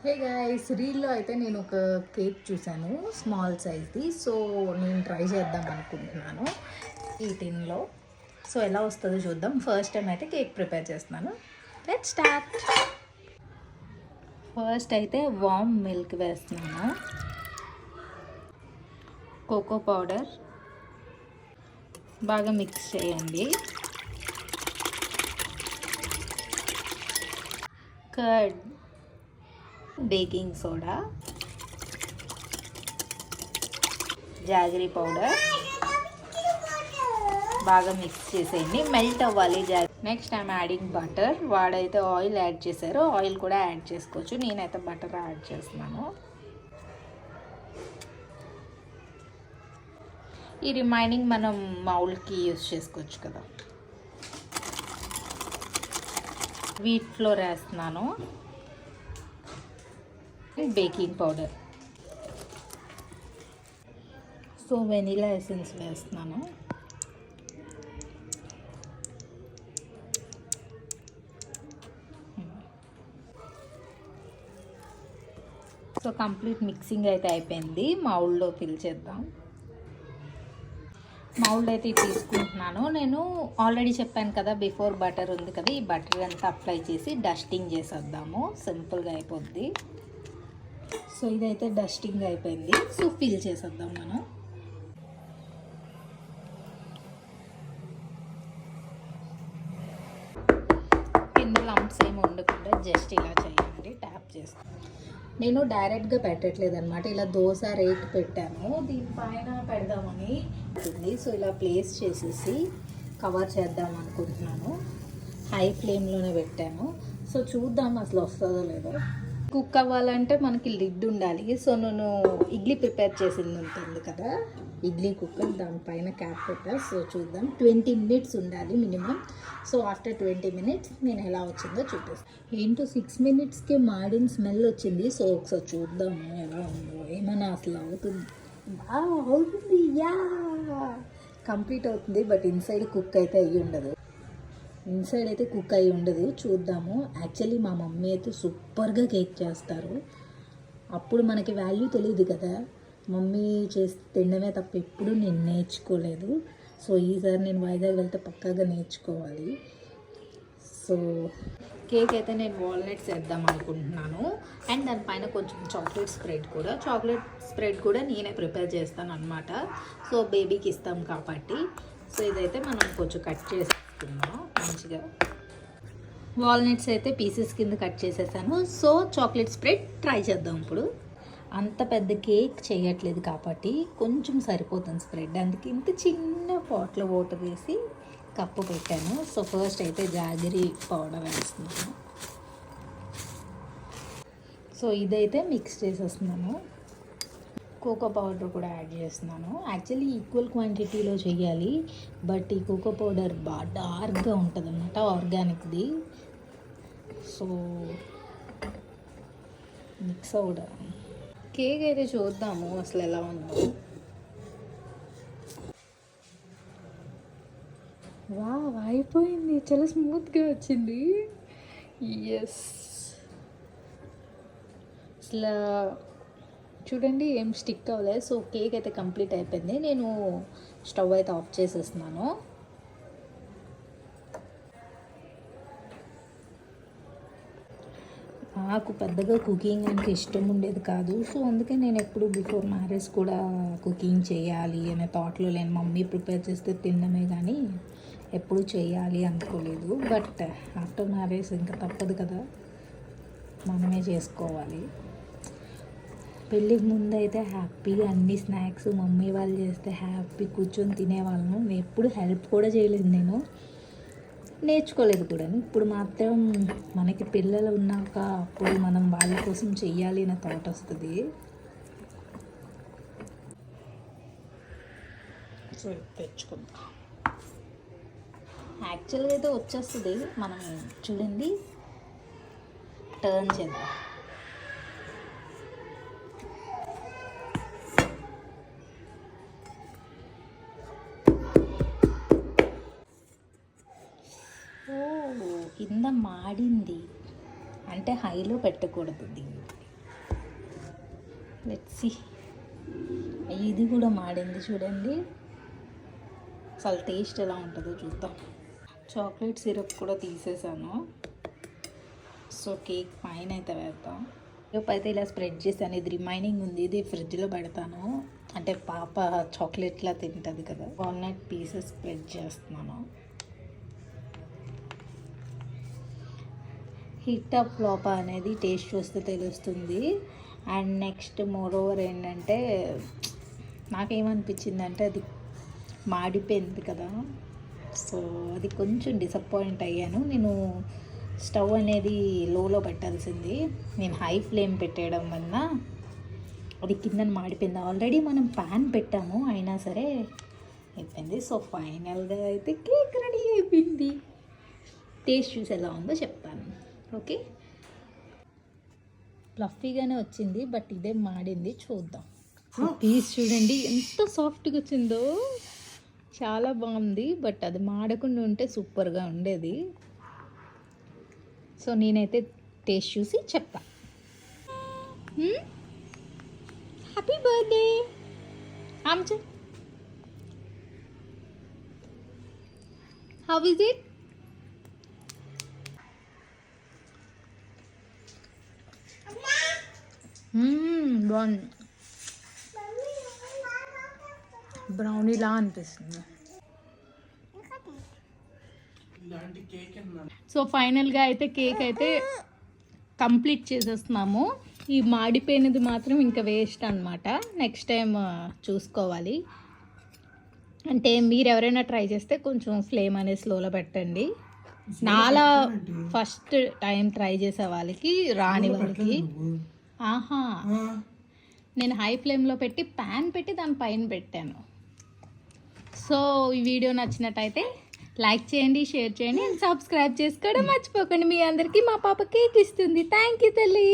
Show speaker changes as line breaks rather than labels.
Hey guys, రీల్లో అయితే నేను ఒక కేక్ చూశాను, స్మాల్ సైజ్ది. సో నేను ట్రై చేద్దాం అనుకుంటున్నాను ఈ టిన్లో. సో ఎలా వస్తుందో చూద్దాం. ఫస్ట్ టైం అయితే కేక్ ప్రిపేర్ చేస్తున్నాను. Let's start. ఫస్ట్ అయితే వామ్ మిల్క్ వేస్తున్నాను, కోకో పౌడర్ బాగా మిక్స్ చేయండి, curd, baking soda, jaggery powder బాగా మిక్స్ చేసేయండి, మెల్ట్ అవ్వాలి నెక్స్ట్ ఐమ్ యాడింగ్ బటర్. వాడైతే ఆయిల్ యాడ్ చేశారు, ఆయిల్ కూడా యాడ్ చేసుకోవచ్చు. నేనైతే బటర్ యాడ్ చేస్తున్నాను. ఈ రిమైనింగ్ మనం మౌల్డ్కి యూస్ చేసుకోవచ్చు కదా. వీట్ ఫ్లోర్ వేస్తున్నాను, baking powder, so vanilla essence వేస్తున్నాను, సో కంప్లీట్ మిక్సింగ్ అయితే అయిపోయింది. మౌల్డ్లో ఫిల్ చేద్దాం. మౌల్డ్ అయితే తీసుకుంటున్నాను. నేను ఆల్రెడీ చెప్పాను కదా, బిఫోర్ బటర్ ఉంది కదా, ఈ బటర్ అంతా అప్లై చేసి డస్టింగ్ చేసేద్దాము. సింపుల్గా అయిపోద్ది. సో ఇదైతే డస్టింగ్ అయిపోయింది. సో ఫిల్ చేసేద్దాం మనం. కింద లంప్స్ ఏమి ఉండకుండా జస్ట్ ఇలా చేయండి, ట్యాప్ చేసుకోండి. నేను డైరెక్ట్గా పెట్టట్లేదు అనమాట, ఇలా దోశ రేట్ పెట్టాను, దీనిపైన పెడదామని ఉంటుంది. సో ఇలా ప్లేస్ చేసేసి కవర్ చేద్దాం అనుకుంటున్నాను. హై ఫ్లేమ్లోనే పెట్టాను. సో చూద్దాం అసలు వస్తుందో లేదో. కుక్ అవ్వాలంటే మనకి లిడ్ ఉండాలి. సో నేను ఇడ్లీ ప్రిపేర్ చేసింది ఉంటుంది కదా, ఇడ్లీ కుక్కర్, దానిపైన క్యాప్ పెట్టా. సో చూద్దాం, 20 minutes ఉండాలి మినిమం. సో ఆఫ్టర్ 20 minutes నేను ఎలా వచ్చిందో చూపిస్తాను. ఏంటో 6 minutesకే మాడిన స్మెల్ వచ్చింది. సో ఒకసారి చూద్దాము ఎలా ఉందో, ఏమైనా అసలు అవుతుంది. అవుతుంది, యా కంప్లీట్ అవుతుంది. బట్ ఇన్సైడ్ కుక్ అయితే అయ్యి ఉండదు. ఇన్సైడ్ అయితే కుక్ అయ్యి ఉండదు. చూద్దాము. యాక్చువల్లీ మా మమ్మీ అయితే సూపర్గా కేక్ చేస్తారు. అప్పుడు మనకి వాల్యూ తెలియదు కదా, మమ్మీ చేసి తినడమే తప్ప ఎప్పుడు నేను నేర్చుకోలేదు. సో ఈసారి నేను వైజాగ్ వెళ్తే పక్కాగా నేర్చుకోవాలి. సో కేక్ అయితే నేను వాల్నట్స్ వేద్దాం అనుకుంటున్నాను. అండ్ దానిపైన కొంచెం చాక్లెట్ స్ప్రెడ్ కూడా నేనే ప్రిపేర్ చేస్తాను అనమాట. సో బేబీకి ఇస్తాం కాబట్టి. సో ఇదైతే మనం కొంచెం కట్ చేసుకుందాం మంచిగా. వాల్నట్స్ అయితే పీసెస్ కింద కట్ చేసేసాను. సో చాక్లెట్ స్ప్రెడ్ ట్రై చేద్దాం ఇప్పుడు. అంత పెద్ద కేక్ చేయట్లేదు కాబట్టి కొంచెం సరిపోతుంది స్ప్రెడ్, అందుకే ఇంత చిన్న పాట్లో వాటర్ వేసి కప్పు పెట్టాను. సో ఫస్ట్ అయితే జాగరీ పౌడర్ వేస్తున్నాను. సో ఇదైతే మిక్స్ చేసేస్తున్నాను. కోకో పౌడర్ కూడా యాడ్ చేస్తున్నాను. యాక్చువల్లీ ఈక్వల్ క్వాంటిటీలో చేయాలి, బట్ ఈ కోకో పౌడర్ బాగా డార్క్గా ఉంటుంది అన్నమాట, ఆర్గానిక్ది. సో మిక్స్ అవుదా కేక్ అయితే చూద్దాము అసలు ఎలా ఉందో. వావ్, అయిపోయింది, చాలా స్మూత్గా వచ్చింది. ఎస్, అసలు చూడండి ఏం స్టిక్ అవ్వలేదు. సో కేక్ అయితే కంప్లీట్ అయిపోయింది. నేను స్టవ్ అయితే ఆఫ్ చేసేస్తున్నాను. నాకు పెద్దగా కుకింగ్ అంటే ఇష్టం ఉండేది కాదు. సో అందుకే నేను ఎప్పుడు బిఫోర్ మ్యారేజ్ కూడా కుకింగ్ చేయాలి అనే థాట్లో లేను. మమ్మీ ప్రిపేర్ చేస్తే తినడమే కానీ ఎప్పుడు చేయాలి అనుకోలేదు. బట్ ఆఫ్టర్ మ్యారేజ్ ఇంకా తప్పదు కదా, మనమే చేసుకోవాలి. పెళ్ళికి ముందు అయితే హ్యాపీగా అన్ని స్నాక్స్ మమ్మీ వాళ్ళు చేస్తే హ్యాపీ కూర్చొని తినేవాళ్ళను. ఎప్పుడు హెల్ప్ కూడా చేయలేదు, నేను నేర్చుకోలేదు కూడా. ఇప్పుడు మాత్రం మనకి పిల్లలు ఉన్నాక అప్పుడు మనం వాళ్ళ కోసం చెయ్యాలి అనే థాట్ వస్తుంది. సో తెచ్చుకుందాం. యాక్చువల్గా అయితే వచ్చేస్తుంది, మనం చూడండి టర్న్ చేద్దాం. కింద మాడింది అంటే హైలో పెట్టకూడదు దీన్ని. Let's see. ఇది కూడా మాడింది చూడండి. అసలు టేస్ట్ ఎలా ఉంటుందో చూద్దాం. చాక్లెట్ సిరప్ కూడా తీసేసాను. సో కేక్ పైన అయితే వేద్దాం. రేపు అయితే ఇలా స్ప్రెడ్ చేశాను. ఇది రిమైనింగ్ ఉంది, ఇది ఫ్రిడ్జ్లో పెడతాను. అంటే పాప చాక్లెట్లా తింటుంది కదా. వాల్నట్ పీసెస్ స్ప్రెడ్ చేస్తున్నాను. హిట్ అప్ ఫ్లాప్ అనేది టేస్ట్ చూస్తే తెలుస్తుంది. అండ్ నెక్స్ట్ మోర్ ఓవర్ ఏంటంటే నాకేమనిపించిందంటే అది మాడిపోయింది కదా. సో అది కొంచెం డిసప్పాయింట్ అయ్యాను. నేను స్టవ్ అనేది లోలో పెట్టాల్సింది. నేను హై ఫ్లేమ్ పెట్టేయడం వల్ల అది కింద మాడిపోయింది. ఆల్రెడీ మనం ప్యాన్ పెట్టాము, అయినా సరే అయిపోయింది. సో ఫైనల్గా అయితే కేక్ రెడీ అయిపోయింది. టేస్ట్ చూసి ఎలా ఉందో చెప్తాను. ఓకే, ఫ్లఫీగానే వచ్చింది, బట్ ఇదే మాడింది. చూద్దాం. పీస్ చూడండి ఎంత సాఫ్ట్గా వచ్చిందో, చాలా బాగుంది. బట్ అది మాడకుండా ఉంటే సూపర్గా ఉండేది. సో నేనైతే టేస్ట్ చూసి చెప్తా. హ్యాపీ బర్త్డే ఆమ్చ. How is it? బాగుంది. బ్రౌనీలా అనిపిస్తుంది. సో ఫైనల్గా అయితే కేక్ అయితే కంప్లీట్ చేసేస్తున్నాము. ఈ మాడిపోయినది మాత్రం ఇంకా వేస్ట్ అనమాట. నెక్స్ట్ టైం చూసుకోవాలి. అంటే మీరు ఎవరైనా ట్రై చేస్తే కొంచెం ఫ్లేమ్ అనేది స్లోలో పెట్టండి. నాలా ఫస్ట్ టైం ట్రై చేసే వాళ్ళకి, రాని వాళ్ళకి. ఆహా, నేను హై ఫ్లేమ్లో పెట్టి ప్యాన్ పెట్టి దాని పైన పెట్టాను. సో ఈ వీడియో నచ్చినట్టయితే లైక్ చేయండి, షేర్ చేయండి, అండ్ సబ్స్క్రైబ్ చేసుకోవడం మర్చిపోకండి. మీ అందరికీ మా పాప కేక్ ఇస్తుంది. థ్యాంక్ యూ తల్లి.